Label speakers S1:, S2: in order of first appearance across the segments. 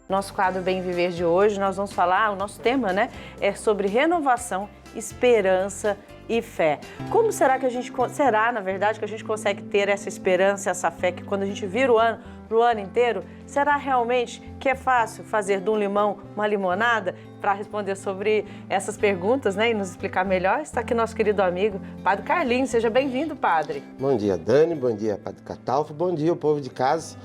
S1: Nosso quadro Bem Viver de hoje, nós vamos falar, o nosso tema, né, é sobre renovação, esperança e fé. Como será que a gente consegue ter essa esperança, essa fé, que quando a gente vira pro ano inteiro, será realmente que é fácil fazer de um limão uma limonada? Para responder sobre essas perguntas, né, e nos explicar melhor, está aqui nosso querido amigo, Padre Carlinhos. Seja bem-vindo, Padre.
S2: Bom dia, Dani. Bom dia, Padre Catalfo. Bom dia, o povo de casa.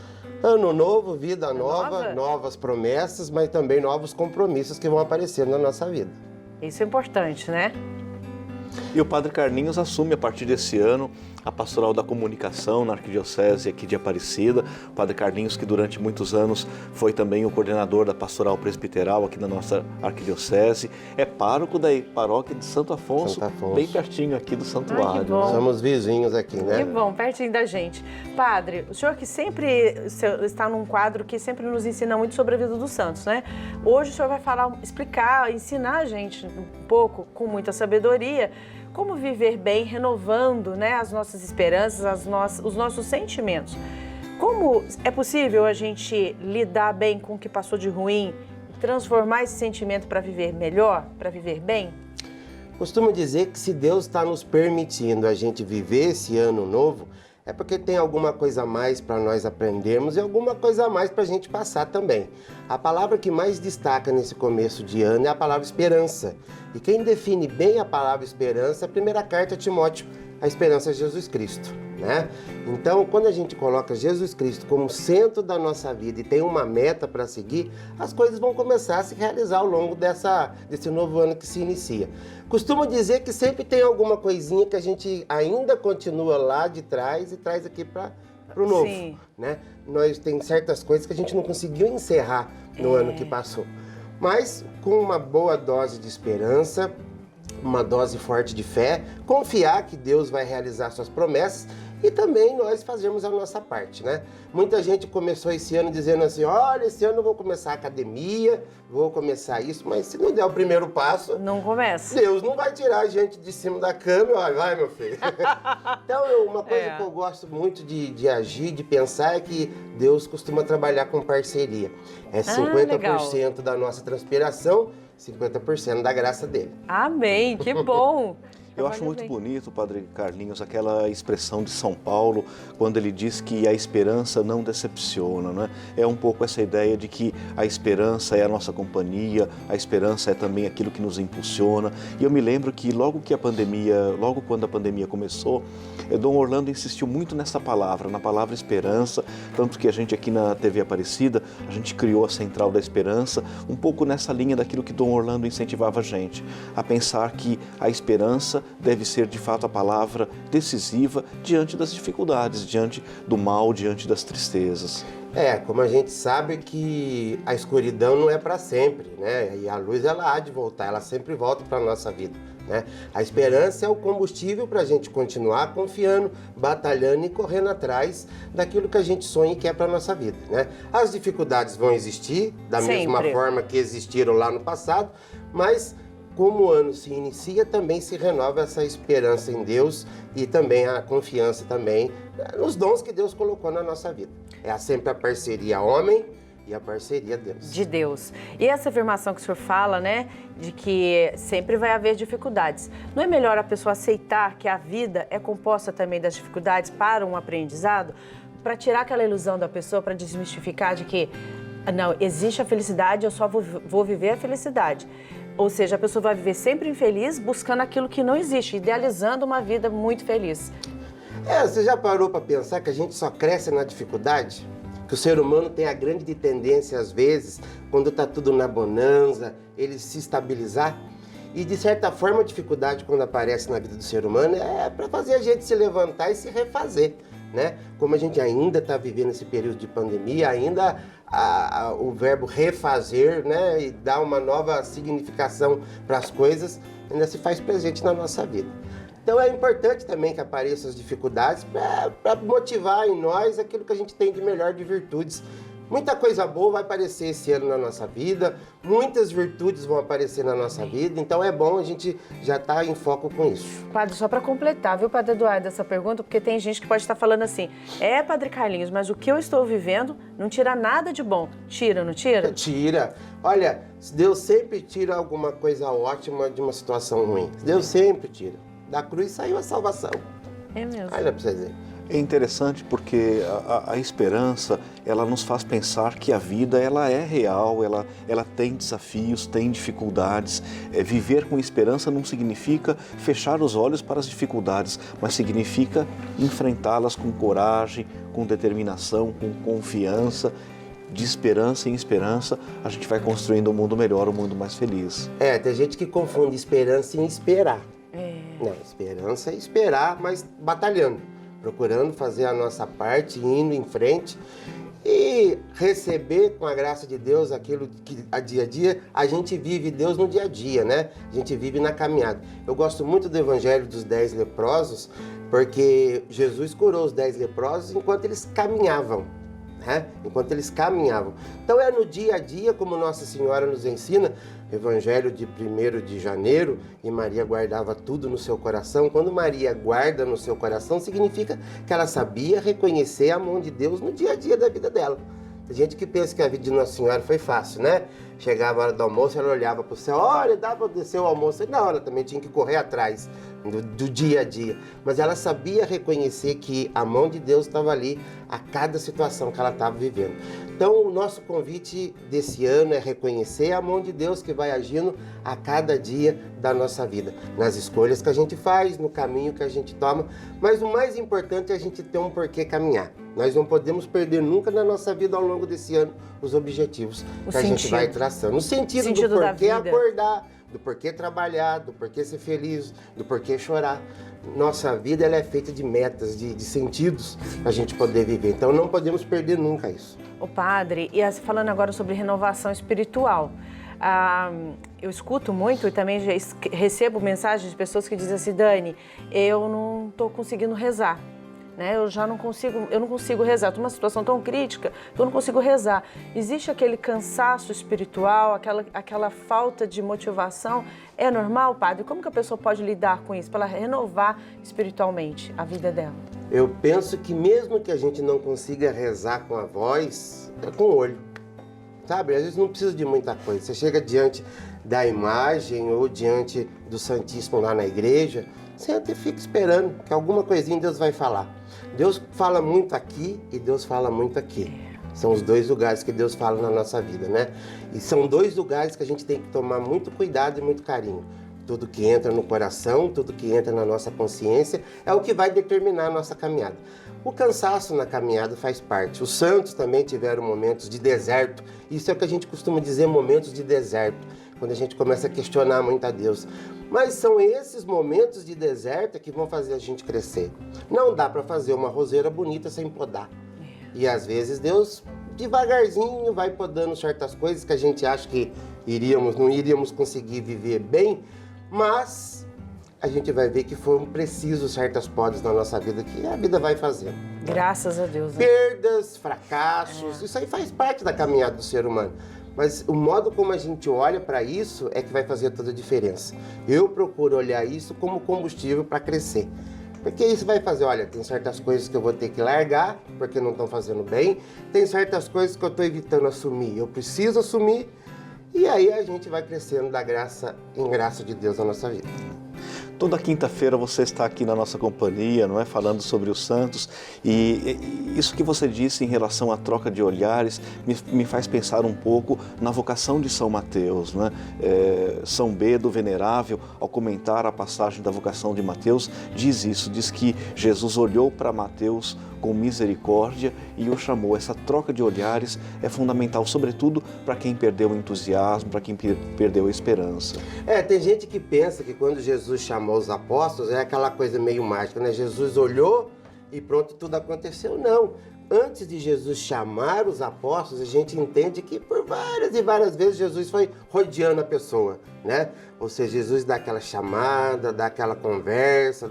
S2: Ano novo, vida nova, novas promessas, mas também novos compromissos que vão aparecer na nossa vida.
S1: Isso é importante, né?
S3: E o Padre Carlinhos assume a partir desse ano a pastoral da comunicação na Arquidiocese aqui de Aparecida. O Padre Carlinhos, que durante muitos anos foi também o coordenador da pastoral presbiteral aqui na nossa Arquidiocese, é pároco da paróquia de Santo Afonso, bem pertinho aqui do santuário.
S2: Somos vizinhos aqui, né?
S1: Que bom, pertinho da gente. Padre, o senhor que sempre está num quadro que sempre nos ensina muito sobre a vida dos santos, né? Hoje o senhor vai explicar, ensinar a gente um pouco, com muita sabedoria, como viver bem, renovando, né, as nossas esperanças, os nossos sentimentos. Como é possível a gente lidar bem com o que passou de ruim, transformar esse sentimento para viver melhor, para viver bem?
S2: Costumo dizer que se Deus está nos permitindo a gente viver esse ano novo, é porque tem alguma coisa a mais para nós aprendermos e alguma coisa a mais para a gente passar também. A palavra que mais destaca nesse começo de ano é a palavra esperança. E quem define bem a palavra esperança é a primeira carta a Timóteo, a esperança é Jesus Cristo, né? Então, quando a gente coloca Jesus Cristo como centro da nossa vida e tem uma meta para seguir, as coisas vão começar a se realizar ao longo desse novo ano que se inicia. Costumo dizer que sempre tem alguma coisinha que a gente ainda continua lá de trás e traz aqui para o novo,
S1: Sim.
S2: né? Nós tem certas coisas que a gente não conseguiu encerrar no ano que passou. Mas com uma boa dose de esperança, uma dose forte de fé, confiar que Deus vai realizar suas promessas e também nós fazermos a nossa parte, né? Muita gente começou esse ano dizendo assim, olha, esse ano eu vou começar a academia, vou começar isso, mas se não der o primeiro passo...
S1: Não começa.
S2: Deus não vai tirar a gente de cima da cama e olha, vai, meu filho. Então, uma coisa que eu gosto muito de agir, de pensar, é que Deus costuma trabalhar com parceria. É 50% da nossa transpiração, 50% da graça dele.
S1: Amém, que bom!
S3: Eu acho muito bonito, Padre Carlinhos, aquela expressão de São Paulo, quando ele diz que a esperança não decepciona, né? É um pouco essa ideia de que a esperança é a nossa companhia, a esperança é também aquilo que nos impulsiona. E eu me lembro que logo quando a pandemia começou, Dom Orlando insistiu muito nessa palavra, na palavra esperança, tanto que a gente aqui na TV Aparecida, a gente criou a Central da Esperança, um pouco nessa linha daquilo que Dom Orlando incentivava a gente, a pensar que a esperança deve ser de fato a palavra decisiva diante das dificuldades, diante do mal, diante das tristezas.
S2: Como a gente sabe que a escuridão não é para sempre, né? E a luz ela há de voltar, ela sempre volta para a nossa vida, né? A esperança é o combustível para a gente continuar confiando, batalhando e correndo atrás daquilo que a gente sonha e quer para a nossa vida, né? As dificuldades vão existir da mesma forma que existiram lá no passado, mas como o ano se inicia, também se renova essa esperança em Deus e também a confiança também nos dons que Deus colocou na nossa vida. É sempre a parceria homem e a parceria Deus.
S1: De Deus. E essa afirmação que o senhor fala, né, de que sempre vai haver dificuldades. Não é melhor a pessoa aceitar que a vida é composta também das dificuldades para um aprendizado? Para tirar aquela ilusão da pessoa, para desmistificar de que, não, existe a felicidade, eu só vou viver a felicidade. Ou seja, a pessoa vai viver sempre infeliz, buscando aquilo que não existe, idealizando uma vida muito feliz.
S2: Você já parou para pensar que a gente só cresce na dificuldade? Que o ser humano tem a grande tendência, às vezes, quando está tudo na bonança, ele se estabilizar? E, de certa forma, a dificuldade, quando aparece na vida do ser humano, é para fazer a gente se levantar e se refazer, né? Como a gente ainda está vivendo esse período de pandemia, ainda o verbo refazer, né, e dar uma nova significação para as coisas, ainda se faz presente na nossa vida. Então é importante também que apareçam as dificuldades para motivar em nós aquilo que a gente tem de melhor de virtudes Muita coisa boa vai aparecer esse ano na nossa vida, muitas virtudes vão aparecer na nossa vida, então é bom a gente já estar em foco com isso.
S1: Padre, só para completar, viu, Padre Eduardo, essa pergunta, porque tem gente que pode estar falando assim, Padre Carlinhos, mas o que eu estou vivendo não tira nada de bom. Tira, não tira?
S2: Tira. Olha, Deus sempre tira alguma coisa ótima de uma situação ruim. Deus sempre tira. Da cruz saiu a salvação.
S1: É mesmo.
S2: Olha para você ver.
S3: É interessante porque a esperança, ela nos faz pensar que a vida ela é real, ela tem desafios, tem dificuldades. Viver com esperança não significa fechar os olhos para as dificuldades, mas significa enfrentá-las com coragem, com determinação, com confiança. De esperança em esperança, a gente vai construindo um mundo melhor, um mundo mais feliz.
S2: Tem gente que confunde esperança em esperar. Não, esperança é esperar, mas batalhando, procurando fazer a nossa parte, indo em frente e receber com a graça de Deus aquilo que a dia a gente vive Deus no dia a dia, né? A gente vive na caminhada. Eu gosto muito do evangelho dos 10 leprosos, porque Jesus curou os 10 leprosos enquanto eles caminhavam. Enquanto eles caminhavam. Então é no dia a dia, como Nossa Senhora nos ensina, Evangelho de 1º de janeiro, e Maria guardava tudo no seu coração. Quando Maria guarda no seu coração, significa que ela sabia reconhecer a mão de Deus no dia a dia da vida dela. Tem gente que pensa que a vida de Nossa Senhora foi fácil, né? Chegava a hora do almoço, ela olhava para o céu, olha, dá para descer o almoço. Não, ela também tinha que correr atrás do dia a dia. Mas ela sabia reconhecer que a mão de Deus estava ali a cada situação que ela estava vivendo. Então, o nosso convite desse ano é reconhecer a mão de Deus que vai agindo a cada dia da nossa vida. Nas escolhas que a gente faz, no caminho que a gente toma. Mas o mais importante é a gente ter um porquê caminhar. Nós não podemos perder nunca na nossa vida ao longo desse ano os objetivos que a gente vai traçando. No sentido do porquê acordar, do porquê trabalhar, do porquê ser feliz, do porquê chorar. Nossa vida ela é feita de metas, de sentidos para a gente poder viver. Então não podemos perder nunca isso.
S1: O padre, e falando agora sobre renovação espiritual, eu escuto muito e também já recebo mensagens de pessoas que dizem assim, Dani, eu não estou conseguindo rezar. Eu não consigo rezar, estou numa situação tão crítica que eu não consigo rezar. Existe aquele cansaço espiritual, aquela falta de motivação. É normal, padre? Como que a pessoa pode lidar com isso, para ela renovar espiritualmente a vida dela?
S2: Eu penso que mesmo que a gente não consiga rezar com a voz, é com o olho. Sabe, às vezes não precisa de muita coisa. Você chega diante da imagem ou diante do Santíssimo lá na igreja, senta e fica esperando que alguma coisinha Deus vai falar. Deus fala muito aqui e Deus fala muito aqui. São os dois lugares que Deus fala na nossa vida, né? E são dois lugares que a gente tem que tomar muito cuidado e muito carinho. Tudo que entra no coração, tudo que entra na nossa consciência é o que vai determinar a nossa caminhada. O cansaço na caminhada faz parte. Os santos também tiveram momentos de deserto. Isso é o que a gente costuma dizer, momentos de deserto, quando a gente começa a questionar muito a Deus. Mas são esses momentos de deserto que vão fazer a gente crescer. Não dá para fazer uma roseira bonita sem podar. E às vezes Deus, devagarzinho, vai podando certas coisas que a gente acha que não iríamos conseguir viver bem, mas a gente vai ver que foram precisos certas podas na nossa vida que a vida vai fazendo.
S1: Graças a Deus. Né?
S2: Perdas, fracassos, isso aí faz parte da caminhada do ser humano. Mas o modo como a gente olha para isso é que vai fazer toda a diferença. Eu procuro olhar isso como combustível para crescer. Porque isso vai fazer, olha, tem certas coisas que eu vou ter que largar, porque não estão fazendo bem. Tem certas coisas que eu estou evitando assumir. Eu preciso assumir. E aí a gente vai crescendo da graça em graça de Deus na nossa vida.
S3: Toda quinta-feira você está aqui na nossa companhia, não é? Falando sobre os santos, e isso que você disse em relação à troca de olhares me faz pensar um pouco na vocação de São Mateus, não é? São Beda, o Venerável, ao comentar a passagem da vocação de Mateus, diz isso, diz que Jesus olhou para Mateus com misericórdia e o chamou. Essa troca de olhares é fundamental, sobretudo para quem perdeu o entusiasmo, para quem perdeu a esperança.
S2: Tem gente que pensa que quando Jesus chamou os apóstolos é aquela coisa meio mágica, né? Jesus olhou e pronto, tudo aconteceu. Não. Antes de Jesus chamar os apóstolos, a gente entende que por várias e várias vezes Jesus foi rodeando a pessoa, né? Ou seja, Jesus dá aquela chamada, dá aquela conversa,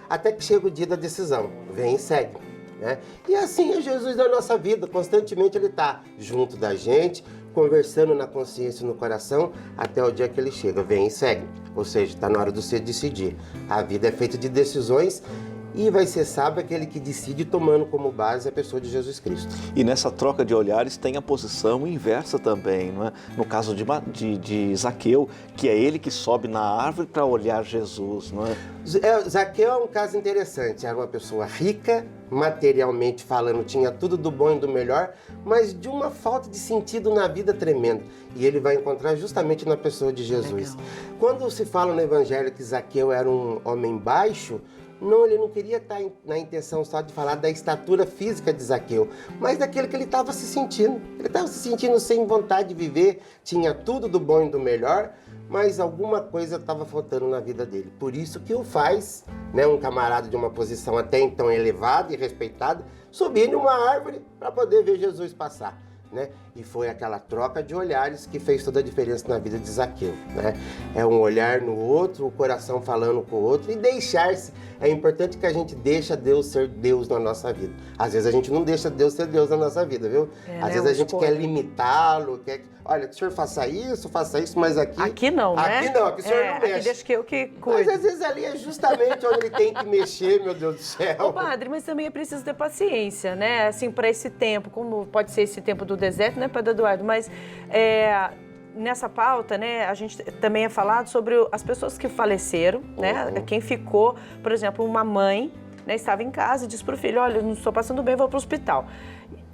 S2: até que chega o dia da decisão. Vem e segue. né? E assim é Jesus na nossa vida, constantemente ele está junto da gente, conversando na consciência e no coração, até o dia que ele chega, vem e segue. Ou seja, está na hora de você decidir. A vida é feita de decisões e vai ser sábio aquele que decide tomando como base a pessoa de Jesus Cristo.
S3: E nessa troca de olhares tem a posição inversa também, não é? No caso de Zaqueu, que é ele que sobe na árvore para olhar Jesus, não é?
S2: Zaqueu é um caso interessante, era uma pessoa rica, materialmente falando, tinha tudo do bom e do melhor, mas de uma falta de sentido na vida tremenda. E ele vai encontrar justamente na pessoa de Jesus.
S1: Legal.
S2: Quando se fala no Evangelho que Zaqueu era um homem baixo, não, ele não queria estar na intenção só de falar da estatura física de Zaqueu, mas daquilo que ele estava se sentindo. Ele estava se sentindo sem vontade de viver, tinha tudo do bom e do melhor, mas alguma coisa estava faltando na vida dele. Por isso que o faz, né, um camarada de uma posição até então elevada e respeitada, subir numa árvore para poder ver Jesus passar, né? E foi aquela troca de olhares que fez toda a diferença na vida de Zaqueu, né? É um olhar no outro, o coração falando com o outro e deixar-se. É importante que a gente deixe Deus ser Deus na nossa vida. Às vezes a gente não deixa Deus ser Deus na nossa vida, viu? Às vezes a gente quer limitá-lo, quer... Olha, que o senhor faça isso, mas aqui...
S1: Aqui não, né?
S2: Aqui não, aqui o senhor não mexe.
S1: Aqui deixa que eu que cuido.
S2: Mas às vezes ali é justamente onde ele tem que mexer, meu Deus do céu.
S1: Ô, padre, mas também é preciso ter paciência, né? Assim, para esse tempo, como pode ser esse tempo do deserto, né, Padre Eduardo? Mas nessa pauta, né, a gente também é falado sobre as pessoas que faleceram, né? Quem ficou, por exemplo, uma mãe, né, estava em casa e disse para o filho, olha, eu não estou passando bem, vou para o hospital.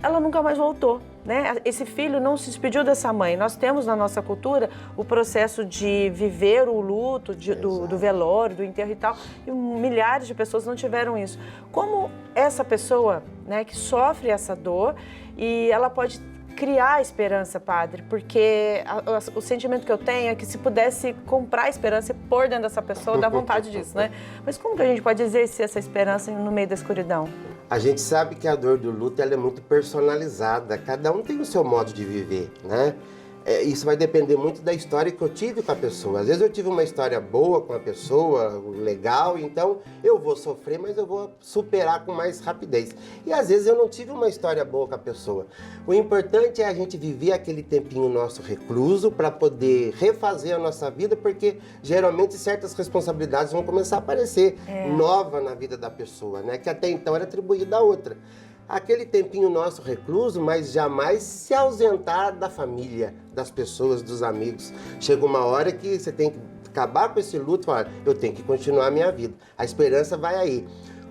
S1: Ela nunca mais voltou, né? Esse filho não se despediu dessa mãe. Nós temos na nossa cultura o processo de viver o luto do velório, do enterro e tal, e milhares de pessoas não tiveram isso. Como essa pessoa, né, que sofre essa dor, e ela pode criar esperança, padre, porque o sentimento que eu tenho é que se pudesse comprar a esperança e pôr dentro dessa pessoa, dá vontade disso, né? Mas como que a gente pode exercer essa esperança no meio da escuridão?
S2: A gente sabe que a dor do luto ela é muito personalizada, cada um tem o seu modo de viver, né? Isso vai depender muito da história que eu tive com a pessoa. Às vezes eu tive uma história boa com a pessoa, legal, então eu vou sofrer, mas eu vou superar com mais rapidez. E às vezes eu não tive uma história boa com a pessoa. O importante é a gente viver aquele tempinho nosso recluso para poder refazer a nossa vida, porque geralmente certas responsabilidades vão começar a aparecer nova na vida da pessoa, né? Que até então era atribuída a outra. Aquele tempinho nosso recluso, mas jamais se ausentar da família, das pessoas, dos amigos. Chega uma hora que você tem que acabar com esse luto e falar, eu tenho que continuar a minha vida. A esperança vai aí.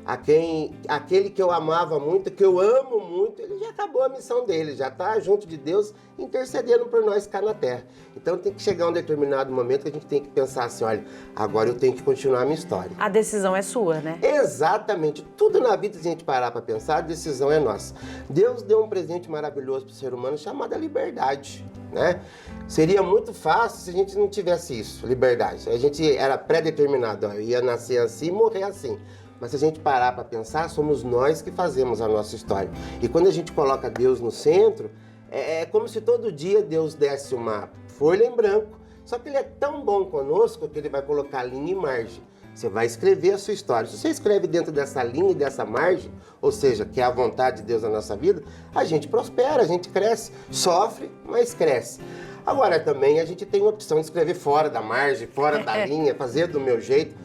S2: Aquele que eu amava muito, que eu amo muito, ele já acabou a missão dele, já está junto de Deus, intercedendo por nós cá na terra. Então tem que chegar um determinado momento que a gente tem que pensar assim, olha, agora eu tenho que continuar a minha história.
S1: A decisão é sua, né?
S2: Exatamente. Tudo na vida, se a gente parar para pensar, a decisão é nossa. Deus deu um presente maravilhoso para o ser humano chamado a liberdade, né? Seria muito fácil se a gente não tivesse isso, liberdade. A gente era pré-determinado, ó, ia nascer assim e morrer assim. Mas se a gente parar para pensar, somos nós que fazemos a nossa história. E quando a gente coloca Deus no centro, é como se todo dia Deus desse uma folha em branco. Só que Ele é tão bom conosco que Ele vai colocar linha e margem. Você vai escrever a sua história. Se você escreve dentro dessa linha e dessa margem, ou seja, que é a vontade de Deus na nossa vida, a gente prospera, a gente cresce. Sofre, mas cresce. Agora também a gente tem a opção de escrever fora da margem, fora da linha, fazer do meu jeito.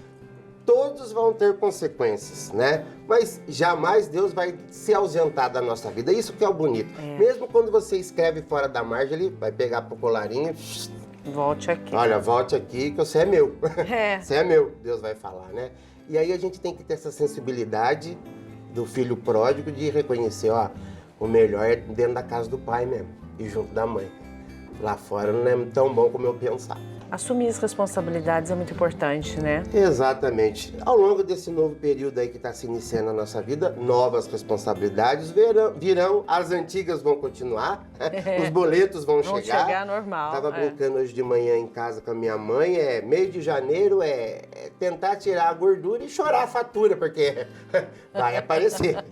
S2: Todos vão ter consequências, né? Mas jamais Deus vai se ausentar da nossa vida. Isso que é o bonito. Mesmo quando você escreve fora da margem, Ele vai pegar pro colarinho.
S1: Volte aqui.
S2: Olha, volte aqui que você é meu. Você é meu, Deus vai falar, né? E aí a gente tem que ter essa sensibilidade do filho pródigo de reconhecer, ó, o melhor é dentro da casa do pai mesmo e junto da mãe. Lá fora não é tão bom como eu pensava.
S1: Assumir as responsabilidades é muito importante, né?
S2: Exatamente. Ao longo desse novo período aí que está se iniciando na nossa vida, novas responsabilidades virão, as antigas vão continuar, os boletos vão chegar. Vão chegar
S1: normal.
S2: Estava brincando hoje de manhã em casa com a minha mãe, meio de janeiro tentar tirar a gordura e chorar a fatura, porque vai aparecer.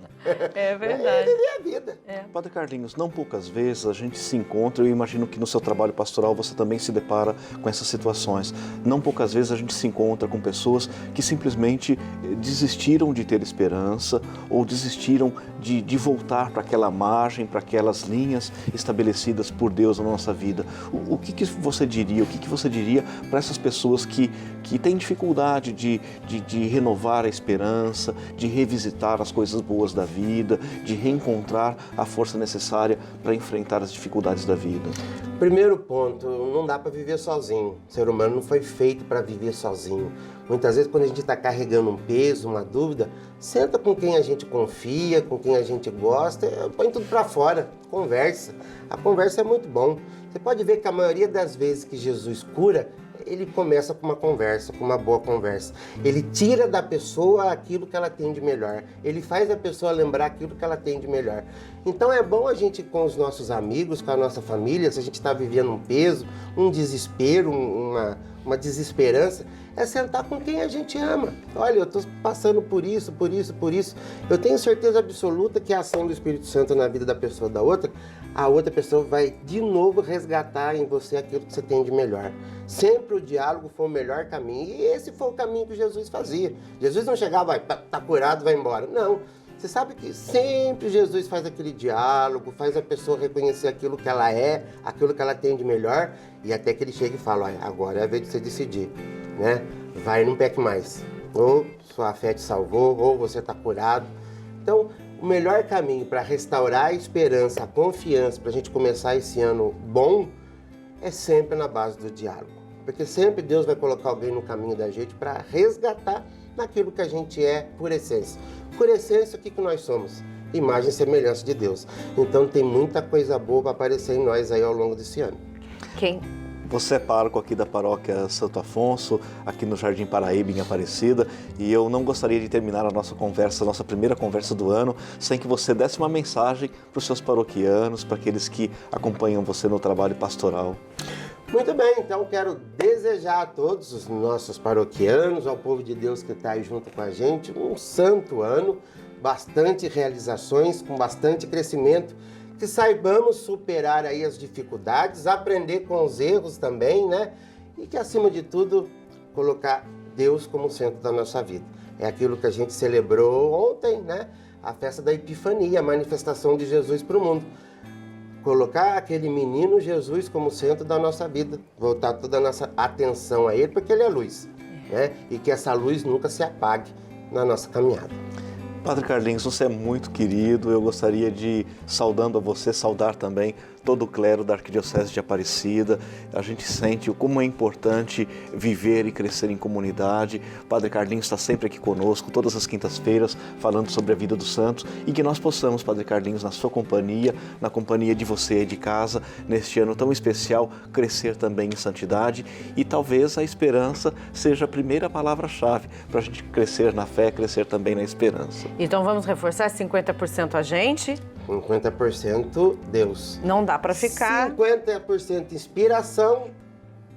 S1: É verdade.
S2: Viver a vida.
S3: Padre Carlinhos, não poucas vezes a gente se encontra, eu imagino que no seu trabalho pastoral você também se depara com essas situações. Não poucas vezes a gente se encontra com pessoas que simplesmente desistiram de ter esperança ou desistiram de voltar para aquela margem, para aquelas linhas estabelecidas por Deus na nossa vida. O que você diria? O que você diria para essas pessoas que têm dificuldade de renovar a esperança, de revisitar as coisas boas da vida, de reencontrar a força necessária para enfrentar as dificuldades da vida?
S2: Primeiro ponto, não dá para viver sozinho. O ser humano não foi feito para viver sozinho. Muitas vezes, quando a gente está carregando um peso, uma dúvida, senta com quem a gente confia, com quem a gente gosta, põe tudo para fora, conversa. A conversa é muito bom. Você pode ver que a maioria das vezes que Jesus cura, ele começa com uma conversa, com uma boa conversa. Ele tira da pessoa aquilo que ela tem de melhor. Ele faz a pessoa lembrar aquilo que ela tem de melhor. Então é bom a gente, com os nossos amigos, com a nossa família, se a gente está vivendo um peso, um desespero, uma desesperança, é sentar com quem a gente ama. Olha, eu estou passando por isso, por isso, por isso. Eu tenho certeza absoluta que a ação do Espírito Santo na vida da pessoa da outra, a outra pessoa vai de novo resgatar em você aquilo que você tem de melhor. Sempre o diálogo foi o melhor caminho. E esse foi o caminho que Jesus fazia. Jesus não chegava, tá curado, vai embora. Não. Você sabe que sempre Jesus faz aquele diálogo, faz a pessoa reconhecer aquilo que ela é, aquilo que ela tem de melhor, e até que ele chega e fala, olha, agora é a vez de você decidir, né? Vai, não peque mais. Ou sua fé te salvou, ou você está curado. Então, o melhor caminho para restaurar a esperança, a confiança, para a gente começar esse ano bom, é sempre na base do diálogo. Porque sempre Deus vai colocar alguém no caminho da gente para resgatar naquilo que a gente é por essência. Por essência, o que nós somos? Imagem e semelhança de Deus. Então tem muita coisa boa para aparecer em nós aí ao longo desse ano.
S1: Quem?
S3: Você é pároco aqui da paróquia Santo Afonso, aqui no Jardim Paraíba, em Aparecida, e eu não gostaria de terminar a nossa conversa, a nossa primeira conversa do ano, sem que você desse uma mensagem para os seus paroquianos, para aqueles que acompanham você no trabalho pastoral.
S2: Muito bem, então quero desejar a todos os nossos paroquianos, ao povo de Deus que está aí junto com a gente, um santo ano, bastante realizações, com bastante crescimento, que saibamos superar aí as dificuldades, aprender com os erros também, né? E que, acima de tudo, colocar Deus como centro da nossa vida. É aquilo que a gente celebrou ontem, né? A festa da Epifania, a manifestação de Jesus para o mundo. Colocar aquele menino Jesus como centro da nossa vida, voltar toda a nossa atenção a ele, porque ele é luz, né? E que essa luz nunca se apague na nossa caminhada.
S3: Padre Carlinhos, você é muito querido, eu gostaria de, saudando a você, saudar também todo o clero da Arquidiocese de Aparecida. A gente sente como é importante viver e crescer em comunidade. O Padre Carlinhos está sempre aqui conosco, todas as quintas-feiras, falando sobre a vida dos santos, e que nós possamos, Padre Carlinhos, na sua companhia, na companhia de você e de casa, neste ano tão especial, crescer também em santidade, e talvez a esperança seja a primeira palavra-chave para a gente crescer na fé, crescer também na esperança.
S1: Então vamos reforçar 50% a gente.
S2: 50% Deus.
S1: Não dá para ficar.
S2: 50% inspiração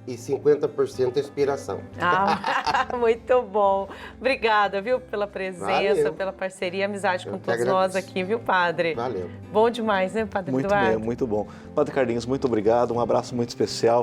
S2: e 50% inspiração.
S1: Ah, muito bom. Obrigada, viu, pela presença,
S2: Valeu.
S1: pela parceria, amizade
S2: Eu
S1: com
S2: que
S1: todos nós
S2: agradeço.
S1: aqui, viu, Padre?
S2: Valeu.
S1: Bom demais, né, Padre
S3: Muito
S1: Eduardo?
S3: bem, muito bom. Padre Carlinhos, muito obrigado, um abraço muito especial.